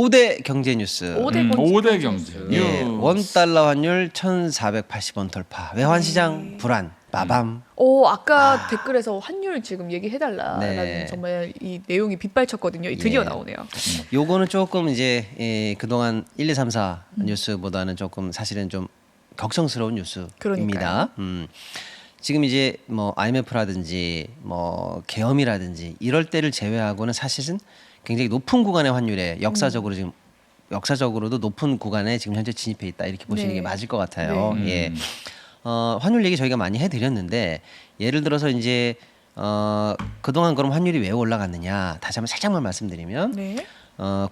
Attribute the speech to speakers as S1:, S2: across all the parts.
S1: 5대 경제 뉴스.
S2: 5대 경제.
S1: 예, $1 환율 1,480원 돌파. 외환 시장 불안. 빠밤.
S3: 아까 댓글에서 환율 지금 얘기해달라라는
S1: 네.
S3: 정말 이 내용이 빗발쳤거든요. 드디어
S1: 예.
S3: 나오네요.
S1: 요거는 조금 이제 그동안 1, 2, 3, 4 뉴스보다는 조금 사실은 좀 걱정스러운 뉴스입니다.
S3: 그러니까요.
S1: 지금 이제 뭐 IMF라든지 뭐 계엄이라든지 이럴 때를 제외하고는 사실은 굉장히 높은 구간의 환율에 역사적으로도 높은 구간에 지금 현재 진입해 있다 이렇게 보시는
S3: 네.
S1: 게 맞을 것 같아요.
S2: 네.
S1: 예. 환율 얘기 저희가 많이 해드렸는데 예를 들어서 이제 그동안 그럼 환율이 왜 올라갔느냐 다시 한번 살짝만 말씀드리면
S3: 네.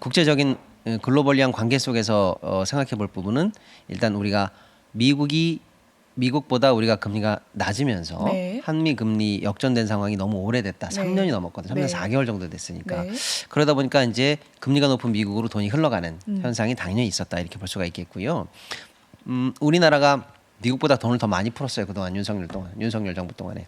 S1: 국제적인 글로벌리한 관계 속에서 생각해 볼 부분은 일단 우리가 미국보다 우리가 금리가 낮으면서
S3: 네.
S1: 한미 금리 역전된 상황이 너무 오래됐다.
S3: 네.
S1: 3년이 넘었거든요. 3년
S3: 네.
S1: 4개월 정도 됐으니까.
S3: 네.
S1: 그러다 보니까 이제 금리가 높은 미국으로 돈이 흘러가는 현상이 당연히 있었다. 이렇게 볼 수가 있겠고요. 우리나라가 미국보다 돈을 더 많이 풀었어요. 그동안 윤석열 정부 동안에.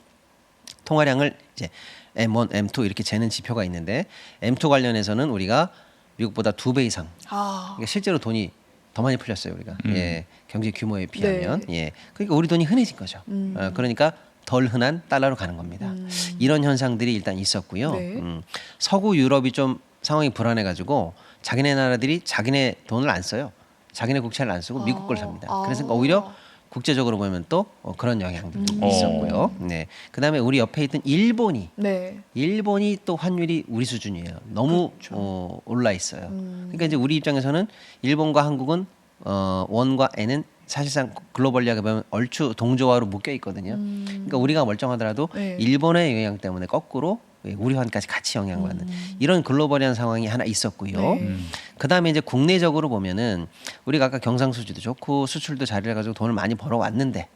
S1: 통화량을 이제 M1, M2 이렇게 재는 지표가 있는데 M2 관련해서는 우리가 미국보다 2배 이상. 그러니까 실제로 돈이 더 많이 풀렸어요 우리가. 예, 경제 규모에 비하면. 예, 그러니까 우리 돈이 흔해진 거죠. 그러니까 덜 흔한 달러로 가는 겁니다. 이런 현상들이 일단 있었고요.
S3: 네.
S1: 서구 유럽이 좀 상황이 불안해가지고 자기네 나라들이 자기네 돈을 안 써요. 자기네 국채를 안 쓰고 미국 걸 삽니다. 그래서 오히려 국제적으로 보면 또 그런 영향들도 있었고요. 네. 그다음에 우리 옆에 있던 일본이 또 환율이 우리 수준이에요. 너무 올라 있어요. 그러니까 이제 우리 입장에서는 일본과 한국은 원과 엔은 사실상 글로벌리하게 보면 얼추 동조화로 묶여 있거든요. 그러니까 우리가 멀쩡하더라도
S3: 네.
S1: 일본의 영향 때문에 거꾸로 우리 환까지 같이 영향을 받는 이런 글로벌한 상황이 하나 있었고요.
S3: 네.
S1: 그다음에 이제 국내적으로 보면은 우리가 아까 경상수지도 좋고 수출도 잘 해가지고 돈을 많이 벌어왔는데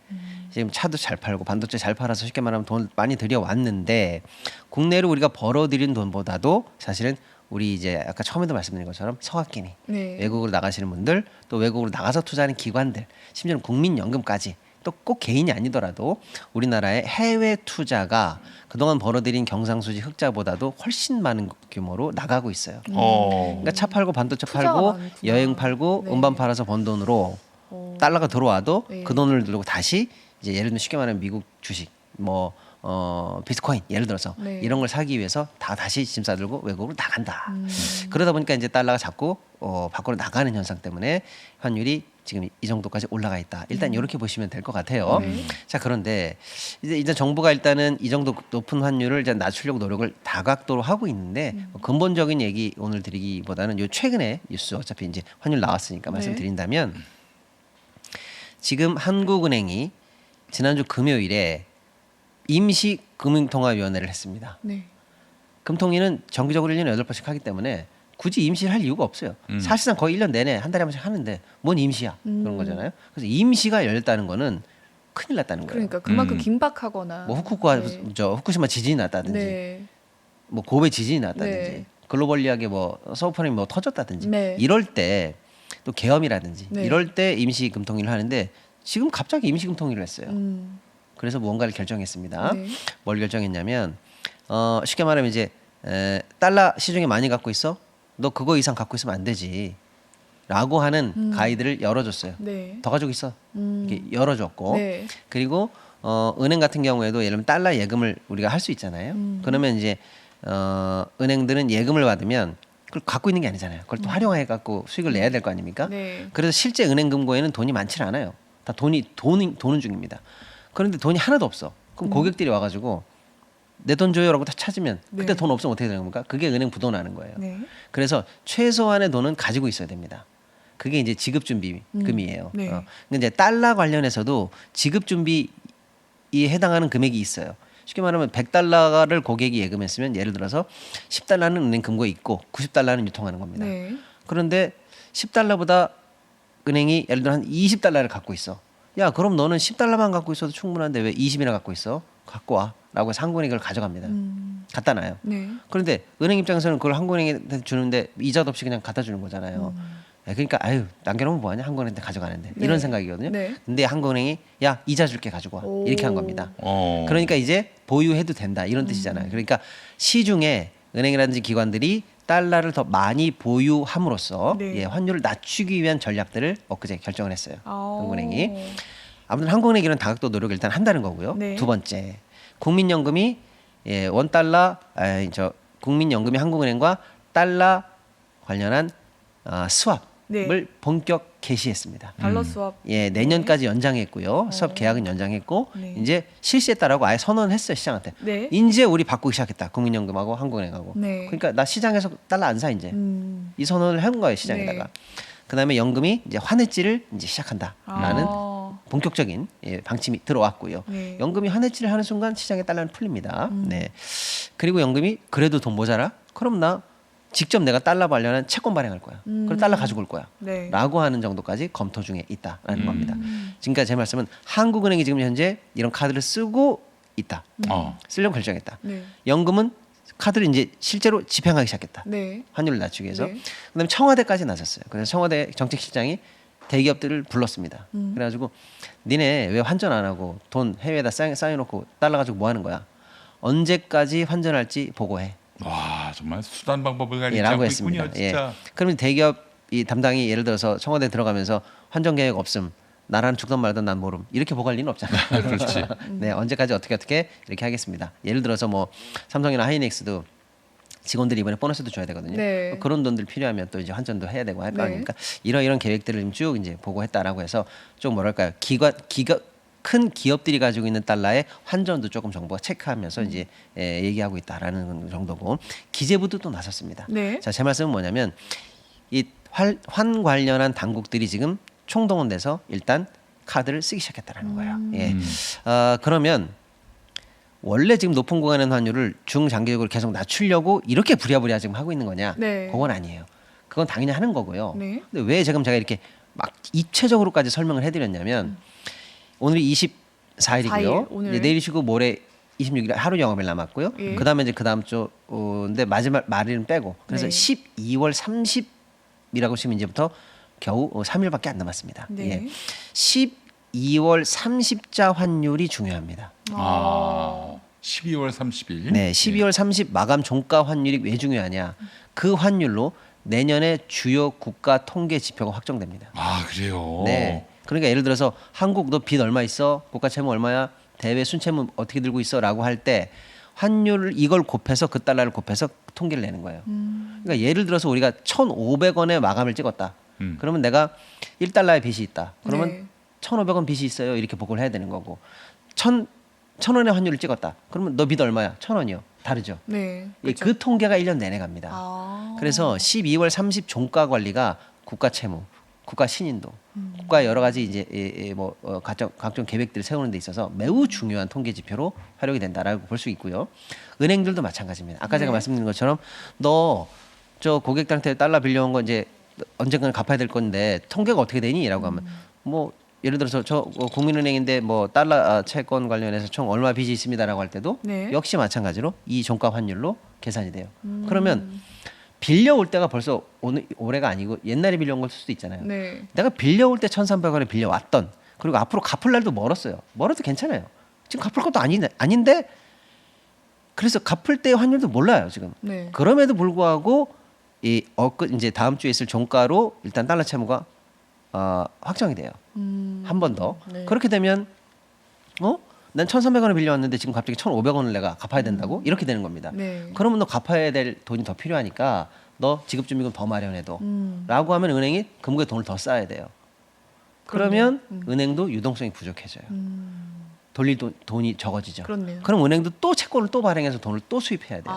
S1: 지금 차도 잘 팔고 반도체 잘 팔아서 쉽게 말하면 돈 많이 들여왔는데 국내로 우리가 벌어들인 돈보다도 사실은 우리 이제 아까 처음에도 말씀드린 것처럼 서학기니
S3: 네.
S1: 외국으로 나가시는 분들 또 외국으로 나가서 투자하는 기관들 심지어는 국민연금까지 또 꼭 개인이 아니더라도 우리나라의 해외 투자가 그동안 벌어들인 경상수지 흑자보다도 훨씬 많은 규모로 나가고 있어요. 그러니까 차 팔고 반도체
S3: 투자가
S1: 팔고
S3: 많구나.
S1: 여행 팔고
S3: 네.
S1: 음반 팔아서 번 돈으로 달러가 들어와도
S3: 네.
S1: 그 돈을 들고 다시 이제 예를 들면 쉽게 말하면 미국 주식 뭐 비트코인 예를 들어서
S3: 네.
S1: 이런 걸 사기 위해서 다시 짐 싸들고 외국으로 나간다. 그러다 보니까 이제 달러가 자꾸 밖으로 나가는 현상 때문에 환율이 지금 이 정도까지 올라가 있다. 일단 이렇게 보시면 될 것 같아요.
S3: 네.
S1: 자 그런데 이제 정부가 일단은 이 정도 높은 환율을 이제 낮추려고 노력을 다각도로 하고 있는데 근본적인 얘기 오늘 드리기보다는 요 최근에 뉴스 어차피 이제 환율 나왔으니까 말씀드린다면 지금 한국은행이 지난주 금요일에 임시 금융통화위원회를 했습니다.
S3: 네.
S1: 금통위는 정기적으로 1년에 8번씩 하기 때문에 굳이 임시를 할 이유가 없어요. 사실상 거의 1년 내내 한 달에 한 번씩 하는데 뭔 임시야 그런 거잖아요. 그래서 임시가 열렸다는 거는 큰일 났다는 거예요.
S3: 그러니까 그만큼 긴박하거나
S1: 뭐 후쿠시마 지진이 났다든지
S3: 네.
S1: 뭐 고베 지진이 났다든지
S3: 네.
S1: 글로벌리하게 뭐 서브프라임이 뭐 터졌다든지
S3: 네.
S1: 이럴 때 또 계엄이라든지
S3: 네.
S1: 이럴 때 임시 금통위를 하는데 지금 갑자기 임시 금통위를 했어요. 그래서 무언가를 결정했습니다.
S3: 네.
S1: 뭘 결정했냐면 쉽게 말하면 이제 달러 시중에 많이 갖고 있어? 너 그거 이상 갖고 있으면 안 되지. 라고 하는 가이드를 열어줬어요.
S3: 네.
S1: 더 가지고 있어. 이렇게 열어줬고
S3: 네.
S1: 그리고 은행 같은 경우에도 예를 들면 달러 예금을 우리가 할 수 있잖아요. 그러면 이제 은행들은 예금을 받으면 그걸 갖고 있는 게 아니잖아요. 그걸 또 활용해 갖고 수익을 내야 될 거 아닙니까?
S3: 네.
S1: 그래서 실제 은행 금고에는 돈이 많지 않아요. 다 도는 중입니다. 그런데 돈이 하나도 없어. 그럼 고객들이 와가지고 내 돈 줘요라고 다 찾으면 그때
S3: 네.
S1: 돈 없으면 어떻게 되는 겁니까? 그게 은행 부도나는 거예요.
S3: 네.
S1: 그래서 최소한의 돈은 가지고 있어야 됩니다. 그게 이제 지급준비금이에요.
S3: 네.
S1: 근데 이제 달러 관련해서도 지급준비에 해당하는 금액이 있어요. 쉽게 말하면 100달러를 고객이 예금했으면 예를 들어서 10달러는 은행 금고에 있고 90달러는 유통하는 겁니다.
S3: 네.
S1: 그런데 10달러보다 은행이 예를 들어 한 20달러를 갖고 있어. 야, 그럼 너는 10달러만 갖고 있어도 충분한데 왜 20이나 갖고 있어? 갖고 와. 라고 해서 한국은행이 그걸 가져갑니다. 갖다 놔요.
S3: 네.
S1: 그런데 은행 입장에서는 그걸 한국은행한테 주는데 이자도 없이 그냥 갖다 주는 거잖아요. 그러니까 아유 남겨놓으면 뭐하냐 한국은행한테 가져가는데
S3: 네.
S1: 이런 생각이거든요.
S3: 네.
S1: 근데 한국은행이 야 이자 줄게 가지고 와
S3: 오.
S1: 이렇게 한 겁니다. 그러니까 이제 보유해도 된다 이런 뜻이잖아요. 그러니까 시중에 은행이라든지 기관들이 달러를 더 많이 보유함으로써
S3: 네.
S1: 예, 환율을 낮추기 위한 전략들을 엊그제 결정을 했어요.
S3: 아.
S1: 한국은행이. 아무튼 한국은행이 이런 다각도 노력을 일단 한다는 거고요.
S3: 네.
S1: 두 번째, 국민연금이 예, 원달러 국민연금이 한국은행과 달러 관련한 스왑을
S3: 네.
S1: 본격 개시했습니다.
S3: 달러 수업.
S1: 예, 내년까지 연장했고요. 수업 계약은 연장했고
S3: 네.
S1: 이제 실시했다라고 아예 선언했어요 시장한테.
S3: 네.
S1: 이제 우리 바꾸기 시작했다. 국민연금하고 한국은행하고.
S3: 네.
S1: 그러니까 나 시장에서 달러 안 사 이제. 이 선언을 한 거예요 시장에다가.
S3: 네.
S1: 그다음에 연금이 이제 환해지를 이제 시작한다라는
S3: 아.
S1: 본격적인 예, 방침이 들어왔고요.
S3: 네.
S1: 연금이 환해지를 하는 순간 시장의 달러는 풀립니다. 네. 그리고 연금이 그래도 돈 모자라? 그럼 나 직접 내가 달러 관련한 채권 발행할 거야. 그리고 달러 가지고 올 거야.
S3: 네.
S1: 라고 하는 정도까지 검토 중에 있다라는 겁니다. 지금까지 제 말씀은 한국은행이 지금 현재 이런 카드를 쓰고 있다. 쓰려고 결정했다.
S3: 네.
S1: 연금은 카드를 이제 실제로 집행하기 시작했다.
S3: 네.
S1: 환율을 낮추기 위해서.
S3: 네.
S1: 그다음에 청와대까지 나섰어요. 그래서 청와대 정책실장이 대기업들을 불렀습니다. 그래가지고 니네 왜 환전 안 하고 돈 해외에다 쌓여놓고 달러 가지고 뭐 하는 거야? 언제까지 환전할지 보고해.
S2: 와 정말 수단 방법을 가리지
S1: 라고
S2: 않고
S1: 했습니다.
S2: 있군요. 진짜.
S1: 그러면 대기업 이 담당이 예를 들어서 청와대 들어가면서 환전 계획 없음. 나라는 죽든 말든 난 모름. 이렇게 보고할 리는 없잖아요.
S2: 그렇지.
S1: 네, 언제까지 어떻게 이렇게 하겠습니다. 예를 들어서 뭐 삼성이나 하이닉스도 직원들이 이번에 보너스도 줘야 되거든요.
S3: 네.
S1: 그런 돈들 필요하면 또 이제 환전도 해야 되고 할 거
S3: 네.
S1: 아닙니까? 이런 계획들을 지금 쭉 이제 보고했다라고 해서 좀 뭐랄까요? 큰 기업들이 가지고 있는 달러의 환전도 조금 정부가 체크하면서 이제 얘기하고 있다라는 정도고 기재부도 또 나섰습니다.
S3: 네.
S1: 자, 제 말씀은 뭐냐면 이 환 관련한 당국들이 지금 총동원돼서 일단 카드를 쓰기 시작했다라는 거예요. 예. 그러면 원래 지금 높은 구간의 환율을 중장기적으로 계속 낮추려고 이렇게 부랴부랴 지금 하고 있는 거냐?
S3: 네.
S1: 그건 아니에요. 그건 당연히 하는 거고요.
S3: 네.
S1: 근데 왜 지금 제가 이렇게 막 입체적으로까지 설명을 해드렸냐면 오늘이 24일이고요.
S3: 4일, 오늘.
S1: 이제 내일이시고 모레 26일 하루 영업일 남았고요.
S3: 예.
S1: 그다음에 이제 그다음 주인데 마지막 말일은 빼고 그래서
S3: 네.
S1: 12월 30이라고 치면 이제부터 겨우 3일밖에 안 남았습니다.
S3: 네.
S1: 예. 12월 30자 환율이 중요합니다.
S2: 12월 30일.
S1: 네, 12월 30 마감 종가 환율이 왜 중요하냐? 그 환율로 내년에 주요 국가 통계 지표가 확정됩니다.
S2: 아 그래요.
S1: 네. 그러니까 예를 들어서 한국 너 빚 얼마 있어? 국가 채무 얼마야? 대외 순채무 어떻게 들고 있어?라고 할 때 환율을 이걸 곱해서 그 달러를 곱해서 통계를 내는 거예요. 그러니까 예를 들어서 우리가 1,500원에 마감을 찍었다. 그러면 내가 1달러의 빚이 있다. 그러면
S3: 네.
S1: 1,500원 빚이 있어요. 이렇게 보고를 해야 되는 거고 1,000원의 환율을 찍었다. 그러면 너 빚 얼마야? 1,000원이요. 다르죠.
S3: 네.
S1: 예, 그 통계가 1년 내내 갑니다.
S3: 아.
S1: 그래서 12월 30 종가 관리가 국가 채무, 국가 신인도, 국가 여러 가지 이제 각종 계획들을 세우는 데 있어서 매우 중요한 통계 지표로 활용이 된다라고 볼 수 있고요. 은행들도 마찬가지입니다. 아까 제가
S3: 네.
S1: 말씀드린 것처럼 너 저 고객들한테 달러 빌려온 거 이제 언젠가는 갚아야 될 건데 통계가 어떻게 되니?라고 하면 뭐 예를 들어서 저 국민은행인데 뭐 달러 채권 관련해서 총 얼마 빚이 있습니다라고 할 때도
S3: 네.
S1: 역시 마찬가지로 이 종가 환율로 계산이 돼요. 그러면 빌려올 때가 벌써 올해가 아니고 옛날에 빌려온 걸 수도 있잖아요.
S3: 네.
S1: 내가 빌려올 때 1,300원에 빌려왔던 그리고 앞으로 갚을 날도 멀었어요. 멀어도 괜찮아요. 지금 갚을 것도 아닌데 그래서 갚을 때의 환율도 몰라요 지금.
S3: 네.
S1: 그럼에도 불구하고 이제 다음 주에 있을 종가로 일단 달러 채무가 확정이 돼요. 한 번 더.
S3: 네.
S1: 그렇게 되면 난 1,300원을 빌려왔는데 지금 갑자기 1,500원을 내가 갚아야 된다고 이렇게 되는 겁니다.
S3: 네.
S1: 그러면 너 갚아야 될 돈이 더 필요하니까 너 지급준비금 더 마련해둬라고 하면 은행이 금고에 돈을 더 쌓아야 돼요. 그러면 은행도 유동성이 부족해져요. 돌릴 돈이 적어지죠.
S3: 그렇네요.
S1: 그럼 은행도 또 채권을 또 발행해서 돈을 또 수입해야 돼요.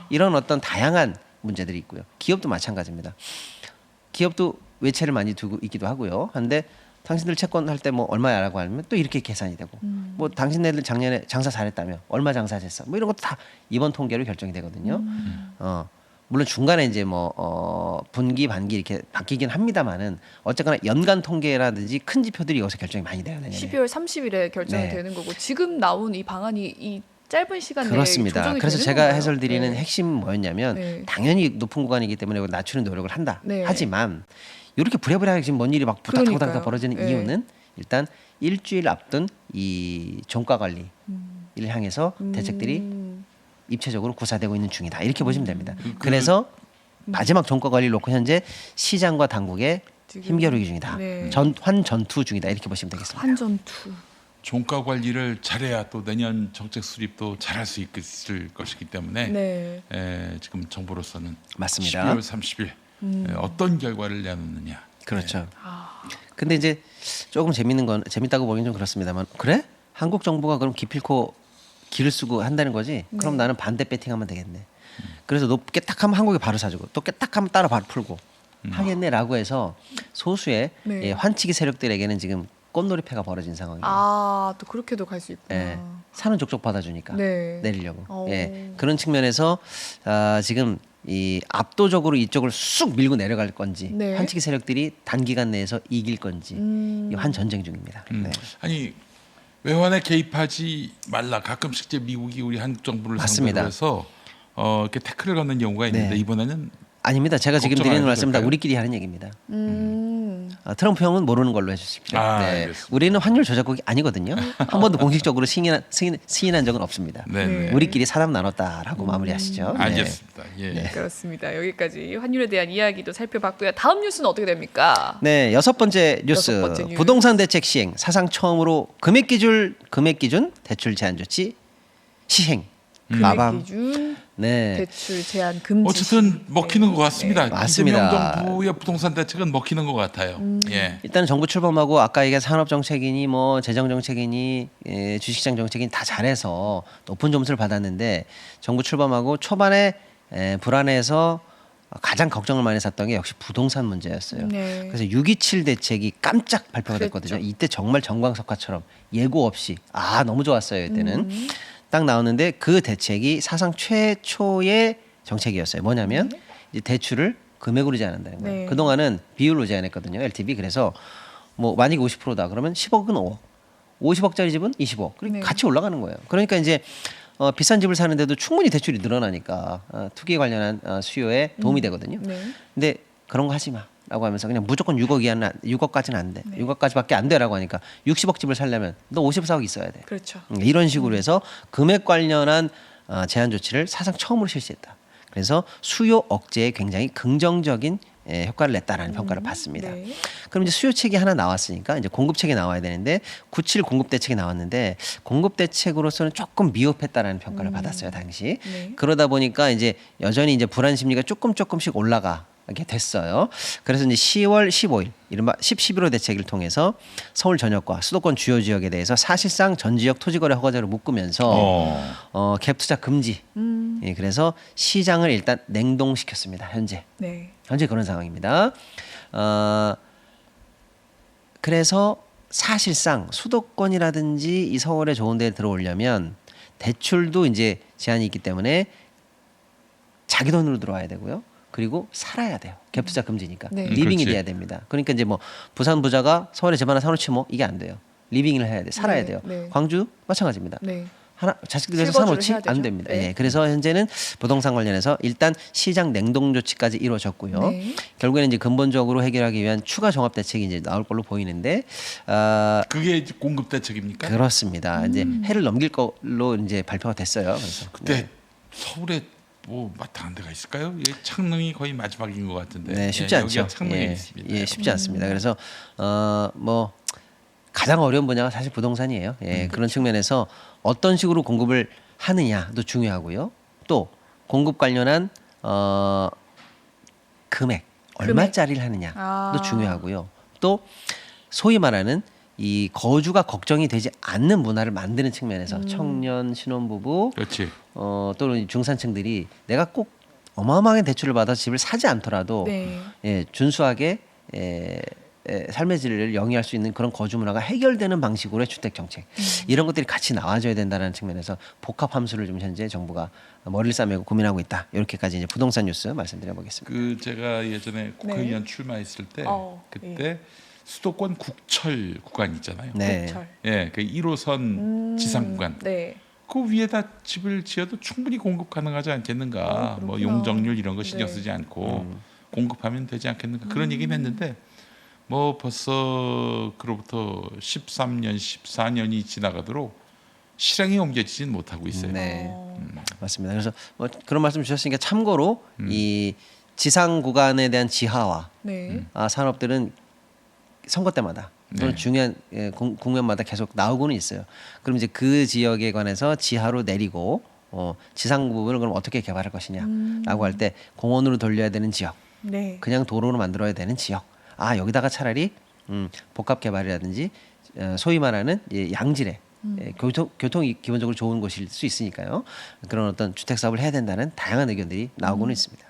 S1: 이런 어떤 다양한 문제들이 있고요. 기업도 마찬가지입니다. 기업도 외채를 많이 두고 있기도 하고요. 한데 당신들 채권 할 때 뭐 얼마야라고 하면 또 이렇게 계산이 되고 뭐 당신네들 작년에 장사 잘했다며 얼마 장사했어 뭐 이런 것도 다 이번 통계로 결정이 되거든요. 물론 중간에 이제 분기 반기 이렇게 바뀌긴 합니다만은 어쨌거나 연간 통계라든지 큰 지표들이 여기서 결정이 많이 돼요. 내년에.
S3: 12월 30일에 결정이
S1: 네.
S3: 되는 거고 지금 나온 이 방안이 이 짧은 시간 내에
S1: 그렇습니다.
S3: 조정이
S1: 그래서
S3: 되는
S1: 제가
S3: 건가요?
S1: 해설드리는
S3: 네.
S1: 핵심 뭐였냐면
S3: 네.
S1: 당연히 높은 구간이기 때문에 이걸 낮추는 노력을 한다.
S3: 네.
S1: 하지만 이렇게 부랴부랴 지금 뭔 일이 막 부닥부닥
S3: 그러니까요.
S1: 벌어지는
S3: 네.
S1: 이유는 일단 일주일 앞둔 이 종가 관리를 향해서 대책들이 입체적으로 구사되고 있는 중이다. 이렇게 보시면 됩니다. 그래서 마지막 종가 관리를 놓고 현재 시장과 당국의
S3: 지금,
S1: 힘겨루기 중이다.
S3: 네.
S1: 환전투 중이다. 이렇게 보시면 되겠습니다.
S3: 환전투.
S2: 종가 관리를 잘해야 또 내년 정책 수립도 잘할 수 있을 것이기 때문에
S3: 네.
S2: 지금 정부로서는
S1: 맞습니다.
S2: 12월 30일 어떤 결과를 내놓느냐.
S1: 그렇죠.
S3: 아,
S1: 근데 이제 조금 재밌는 건 재밌다고 보기는 좀 그렇습니다만 그래? 한국 정부가 그럼 기필코 기를 쓰고 한다는 거지? 그럼
S3: 네.
S1: 나는 반대 배팅하면 되겠네. 그래서 높게 딱 하면 한국에 바로 사주고 또 딱 하면 따라 바로 풀고 하겠네라고 해서 소수의
S3: 네.
S1: 예, 환치기 세력들에게는 지금 꽃놀이패가 벌어진 상황이에요.
S3: 아, 또 그렇게도 갈 수 있구나.
S1: 예, 사는 족족 받아주니까
S3: 네.
S1: 내리려고.
S3: 오.
S1: 예, 그런 측면에서 지금 이 압도적으로 이쪽을 쑥 밀고 내려갈 건지
S3: 네.
S1: 환치기 세력들이 단기간 내에서 이길 건지 이 환전쟁 중입니다. 네.
S2: 아니 외환에 개입하지 말라. 가끔씩 이제 미국이 우리 한국 정부를
S1: 맞습니다.
S2: 상대로 해서 이렇게 태클을 거는 경우가 있는데
S1: 네.
S2: 이번에는
S1: 아닙니다. 제가 지금
S2: 걱정 안
S1: 드리는
S2: 해도
S1: 말씀은 다
S2: 될까요?
S1: 우리끼리 하는 얘기입니다.
S3: 트럼프
S1: 트럼프 형은 모르는 걸로 해주십시오.
S2: 아,
S1: 네.
S2: 알겠습니다.
S1: 우리는 환율 조작국이 아니거든요. 한 번도 공식적으로 시인한 적은 없습니다.
S2: 네.
S3: 네.
S1: 우리끼리 사람 나눴다라고 마무리하시죠. 네.
S2: 알겠습니다. 예.
S3: 그렇습니다. 여기까지 환율에 대한 이야기도 살펴봤고요. 다음 뉴스는 어떻게 됩니까?
S1: 네, 여섯 번째 뉴스.
S3: 여섯 번째 뉴스.
S1: 부동산 대책 시행 사상 처음으로 금액 기준 대출 제한 조치 시행. 마밤.
S3: 기준
S1: 네.
S3: 대출 제한 금지.
S2: 어쨌든 먹히는 것 같습니다.
S1: 맞습니다.
S2: 이재명 정부의 부동산 대책은 먹히는 것 같아요. 예.
S1: 일단은 정부 출범하고 아까 얘기한 산업 정책이니 뭐 재정 정책이니 주식시장 정책이니 다 잘해서 높은 점수를 받았는데 정부 출범하고 초반에 불안해서 가장 걱정을 많이 샀던 게 역시 부동산 문제였어요.
S3: 네.
S1: 그래서 627 대책이 깜짝 발표가 됐거든요.
S3: 그랬죠.
S1: 이때 정말 정광석화처럼 예고 없이 너무 좋았어요. 이때는 딱 나오는데 그 대책이 사상 최초의 정책이었어요. 뭐냐면 이제 대출을 금액으로 제한한다는 거예요.
S3: 네.
S1: 그동안은 비율로 제한했거든요. LTV. 그래서 뭐 만약에 50%다 그러면 10억은 5억, 50억짜리 집은 20억. 그리고
S3: 네.
S1: 같이 올라가는 거예요. 그러니까 이제 비싼 집을 사는데도 충분히 대출이 늘어나니까 투기에 관련한 수요에 도움이 되거든요.
S3: 네.
S1: 근데 그런 거 하지 마라고 하면서 그냥 무조건 6억 이하는 6억까지는 안 돼.
S3: 네.
S1: 6억까지밖에 안 돼라고 하니까 60억 집을 살려면 너 54억 있어야 돼.
S3: 그렇죠.
S1: 이런 식으로 해서 금액 관련한 제한 조치를 사상 처음으로 실시했다. 그래서 수요 억제에 굉장히 긍정적인 효과를 냈다라는 평가를 받습니다.
S3: 네.
S1: 그럼 이제 수요책이 하나 나왔으니까 이제 공급책이 나와야 되는데 97 공급대책이 나왔는데 공급대책으로서는 조금 미흡했다라는 평가를 받았어요 당시.
S3: 네.
S1: 그러다 보니까 이제 여전히 이제 불안 심리가 조금씩 올라가게 됐어요. 그래서 이제 10월 15일 이른바 11호 대책을 통해서 서울 전역과 수도권 주요 지역에 대해서 사실상 전 지역 토지거래 허가제로 묶으면서 갭 투자 금지. 예, 그래서 시장을 일단 냉동시켰습니다. 현재 그런 상황입니다. 그래서 사실상 수도권이라든지 이 서울에 좋은 데 들어오려면 대출도 이제 제한이 있기 때문에 자기 돈으로 들어와야 되고요. 그리고 살아야 돼요. 갭 투자 금지니까.
S3: 네.
S1: 리빙이
S2: 그렇지.
S1: 돼야 됩니다. 그러니까 이제 뭐 부산 부자가 서울에 집 하나 사놓지 뭐 이게 안 돼요. 리빙을 해야 돼. 살아야
S3: 네,
S1: 돼요.
S3: 네.
S1: 광주 마찬가지입니다.
S3: 네.
S1: 하나 자식들 위해서
S3: 실거주를
S1: 사놓지
S3: 해야 되죠.
S1: 안 됩니다.
S3: 네.
S1: 예, 그래서 현재는 부동산 관련해서 일단 시장 냉동 조치까지 이루어졌고요.
S3: 네.
S1: 결국에는 이제 근본적으로 해결하기 위한 추가 종합 대책이 이제 나올 걸로 보이는데
S2: 그게 이제 공급 대책입니까?
S1: 그렇습니다. 이제 해를 넘길 걸로 이제 발표가 됐어요. 그래서
S2: 그때 서울에 뭐 마땅한 데가 있을까요? 예, 창릉이 거의 마지막인 것 같은데.
S1: 네, 쉽지
S2: 예,
S1: 않죠.
S2: 여기가 창릉에
S1: 예,
S2: 있습니다.
S1: 예, 쉽지 않습니다. 그래서 뭐 가장 어려운 분야가 사실 부동산이에요. 예, 그런 측면에서 어떤 식으로 공급을 하느냐도 중요하고요. 또 공급 관련한 금액 얼마짜리를 하느냐도 중요하고요. 또 소위 말하는 이 거주가 걱정이 되지 않는 문화를 만드는 측면에서 청년 신혼부부
S2: 그렇지.
S1: 또는 중산층들이 내가 꼭 어마어마하게 대출을 받아서 집을 사지 않더라도
S3: 네.
S1: 예, 준수하게 삶의 질을 영위할 수 있는 그런 거주 문화가 해결되는 방식으로의 주택 정책 이런 것들이 같이 나와줘야 된다는 측면에서 복합 함수를 좀 현재 정부가 머리를 싸매고 고민하고 있다. 이렇게까지 이제 부동산 뉴스 말씀드려보겠습니다.
S2: 그 제가 예전에 국회의원 출마했을 때 그때 수도권 국철 구간 있잖아요.
S1: 네.
S3: 국철.
S2: 예, 그 1호선 지상 구간.
S3: 네.
S2: 그 위에다 집을 지어도 충분히 공급 가능하지 않겠는가. 뭐
S3: 그렇구나.
S2: 용적률 이런 거 신경
S3: 네.
S2: 쓰지 않고 공급하면 되지 않겠는가. 그런 얘기는 했는데 뭐 벌써 그로부터 13년, 14년이 지나가도록 실행에 옮겨지진 못하고 있어요.
S1: 네. 맞습니다. 그래서 뭐 그런 말씀 주셨으니까 참고로 이 지상 구간에 대한 지하화
S3: 네.
S1: 산업들은 선거 때마다 또는
S2: 네.
S1: 중요한 국면마다 계속 나오고는 있어요. 그럼 이제 그 지역에 관해서 지하로 내리고 지상 부분을 그럼 어떻게 개발할 것이냐라고 할 때 공원으로 돌려야 되는 지역,
S3: 네.
S1: 그냥 도로로 만들어야 되는 지역. 여기다가 차라리 복합 개발이라든지 소위 말하는 양질의 교통이 기본적으로 좋은 곳일 수 있으니까요. 그런 어떤 주택 사업을 해야 된다는 다양한 의견들이 나오고는 있습니다.